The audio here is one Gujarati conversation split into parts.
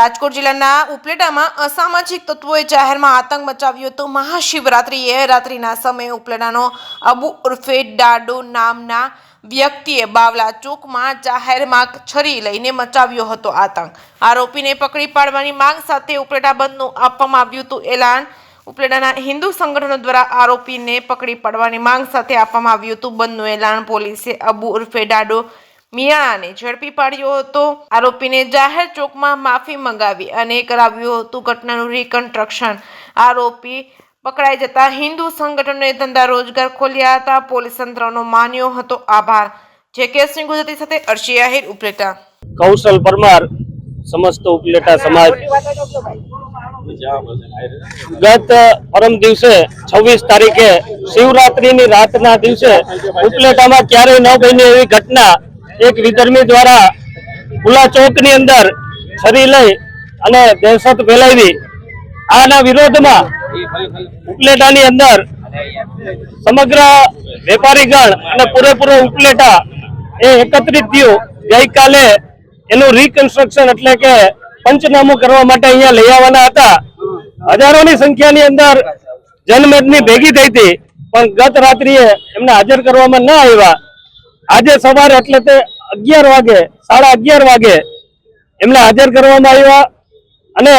રાજકોટ જિલ્લાના ઉપલેટામાં અસામાજિક તત્વોએ જાહેરમાં આતંક મચાવ્યો હતો। મહાશિવરાત્રિએ રાત્રિના સમયે ઉપલેટાનો અબુ ઉર્ફે ડાડો નામના વ્યક્તિએ બાવલા ચોકમાં જાહેરમાં છરી લઈને મચાવ્યો હતો આતંક। આરોપીને પકડી પાડવાની માંગ સાથે ઉપલેટા બંધનું આપવામાં આવ્યું હતું એલાન। ઉપલેટાના હિન્દુ સંગઠનો દ્વારા આરોપીને પકડી પાડવાની માંગ સાથે આપવામાં આવ્યું હતું બંધનું એલાન। પોલીસે અબુ ઉર્ફે ડાડો મિયાણાને ઝડપી પાડ્યો હતો। આરોપીને જાહેર ચોકમાં માફી મંગાવી અને કરાવ્યું હતું ઘટનાનું રિકન્સ્ટ્રક્શન। આરોપી પકડાઈ જતા હિન્દુ સંગઠનોએ ધંધા રોજગાર ખોલ્યા હતા। પોલીસ તંત્રનો માન્યો હતો આભાર। જે સિંહ ગુજરાતી સાથે અર્શી આહિર, ઉપલેટા। કૌશલ પરમાર, સમસ્ત ઉપલેટા સમાજ। ગત પરમ દિવસે 26 તારીખે શિવરાત્રીની રાતના દિવસે ઉપલેટામાં ક્યારેય ન બની એવી ઘટના એક વિધર્મી દ્વારા ખુલ્લા ચોકની અંદર છરી લઈ અને દહેશત ફેલાવી। આના વિરોધમાં ઉપલેટાની અંદર સમગ્ર વેપારીગણ અને પૂરેપૂરો ઉપલેટા એ એકત્રિત થયું। ગઈકાલે એનું રિકન્સ્ટ્રક્શન એટલે કે પંચનામું કરવા માટે અહીંયા લઈ આવવાના હતા। હજારોની સંખ્યાની અંદર જનમેદની ભેગી થઈ હતી, પણ ગત રાત્રિએ એમને હાજર કરવામાં ન આવ્યા। આજે સવારે એટલે તે 11 વાગે 11:30 વાગે એમને હાજર કરવામાં આવ્યા અને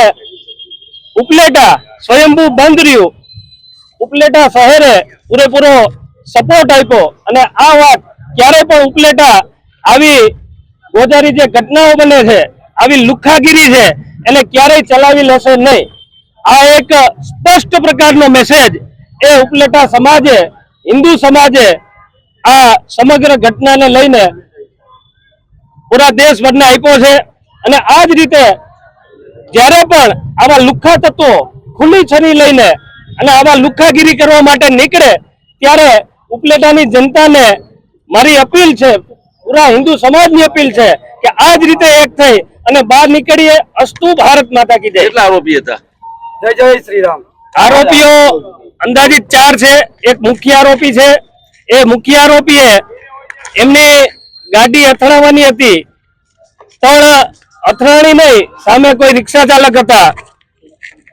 ઉપલેટા સ્વયંભૂ બંધ રહ્યું। ઉપલેટા શહેરે પૂરેપૂરો સપોર્ટ આપ્યો અને આ વાત ક્યારે પણ ઉપલેટા આવી ગોજારી જે ઘટનાઓ બને છે, આવી લુખ્ખાગીરી છે, એને ક્યારેય ચલાવી લેશે નહીં। આ એક સ્પષ્ટ પ્રકારનો મેસેજ એ ઉપલેટા સમાજે, હિન્દુ સમાજે આ સમગ્ર ઘટનાને લઈને પૂરા દેશભરને આપ્યો છે। અને આ જ રીતે જ્યારે પણ આવા લુખ્ખા તત્વો ખુલ્લી છરી લઈને અને આવા લુખ્ખાગીરી કરવા માટે નીકળે ત્યારે ઉપલેટાની જનતાને મારી અપીલ છે, પૂરા હિન્દુ સમાજની અપીલ છે કે આ જ રીતે એક થઈ અને બહાર નીકળીએ। અસ્તુ ભારત માતા કી જય। કેટલા આરોપી હતા? જય જય શ્રી રામ। આરોપીઓ અંદાજિત 4 છે। એક મુખ્ય આરોપી છે। એ મુખ્ય આરોપીએ એમની ગાડી અથડાવવાની હતી, પણ અથડાણી નહીં, સામે કોઈ રિક્ષા ચાલક હતા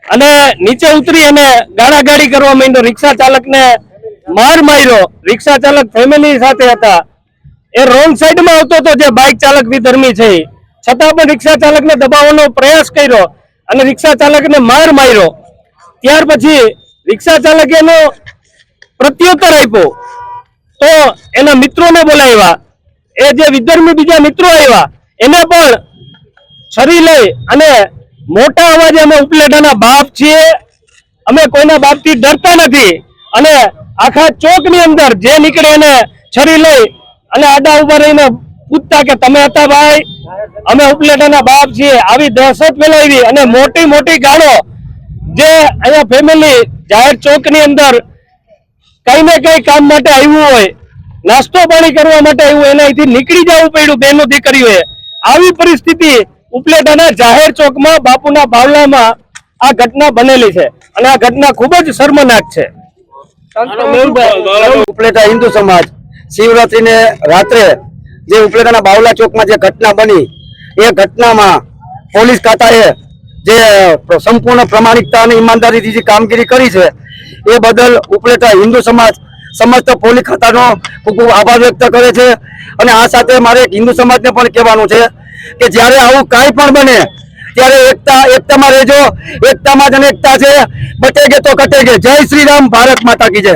અને નીચે ઉતરી અને ગાળાગાળી કરવા માંડ્યો। રિક્ષા ચાલકને માર માર્યો। રિક્ષા ચાલક ફેમિલી સાથે હતા, એ રોંગ સાઈડમાં આવતો હતો જે બાઇક ચાલક વિધર્મી છે, છતાં પણ રિક્ષા ચાલકને દબાવવાનો પ્રયાસ કર્યો અને રિક્ષા ચાલકને માર માર્યો। ત્યાર પછી રિક્ષા ચાલકે એનો પ્રત્યુત્તર આપ્યો તો એના મિત્રોને બોલાવ્યા। એ જે વિધર્મી બીજા મિત્રો આવ્યા એને પણ છરી લઈ અને મોટા અવાજે અમે ઉપલેટાના બાપ છીએ, અમે કોઈના બાપથી ડરતા નથી અને આખા ચોકની અંદર જે નીકળે એને છરી લઈ અને આડા ઉભા રહીને પૂછતા કે તમે હતા ભાઈ, અમે ઉપલેટાના બાપ છીએ। આવી દહેશત ફેલાવી અને મોટી મોટી ગાળો જે અહીંયા ફેમિલી જાહેર ચોકની અંદર કઈ ને કઈ કામ માટે આવ્યું હોય, નાસ્તો પાણી કરવા માટે આવ્યું, એનાથી નીકળી જવું પડ્યું બહેનો દીકરીઓએ। આવી પરિસ્થિતિ ઉપલેટાના જાહેર ચોકમાં બાપુના બાવલામાં આ ઘટના બનેલી છે અને આ ઘટના ખૂબ જ શર્મનાક છે। ઉપલેટા હિન્દુ સમાજ શિવરાત્રીને રાત્રે જે ઉપલેટાના બાવલા ચોકમાં જે ઘટના બની, એ ઘટનામાં પોલીસ ખાતાએ જે સંપૂર્ણ પ્રામાણિકતા અને ઈમાનદારીથી જે કામગીરી કરી છે એ બદલ ઉપલેટા હિન્દુ સમાજ સમસ્ત પોલીસ ખાતાનો ખૂબ ખૂબ આભાર વ્યક્ત કરે છે। અને આ સાથે મારે હિન્દુ સમાજને પણ કહેવાનું છે કે જ્યારે આવું કાંઈ પણ બને ત્યારે એકતામાં રહેજો। એકતામાં જ અનેકતા છે, બટેગે તો કટેગે। જય શ્રી રામ, ભારત માતા કી જય।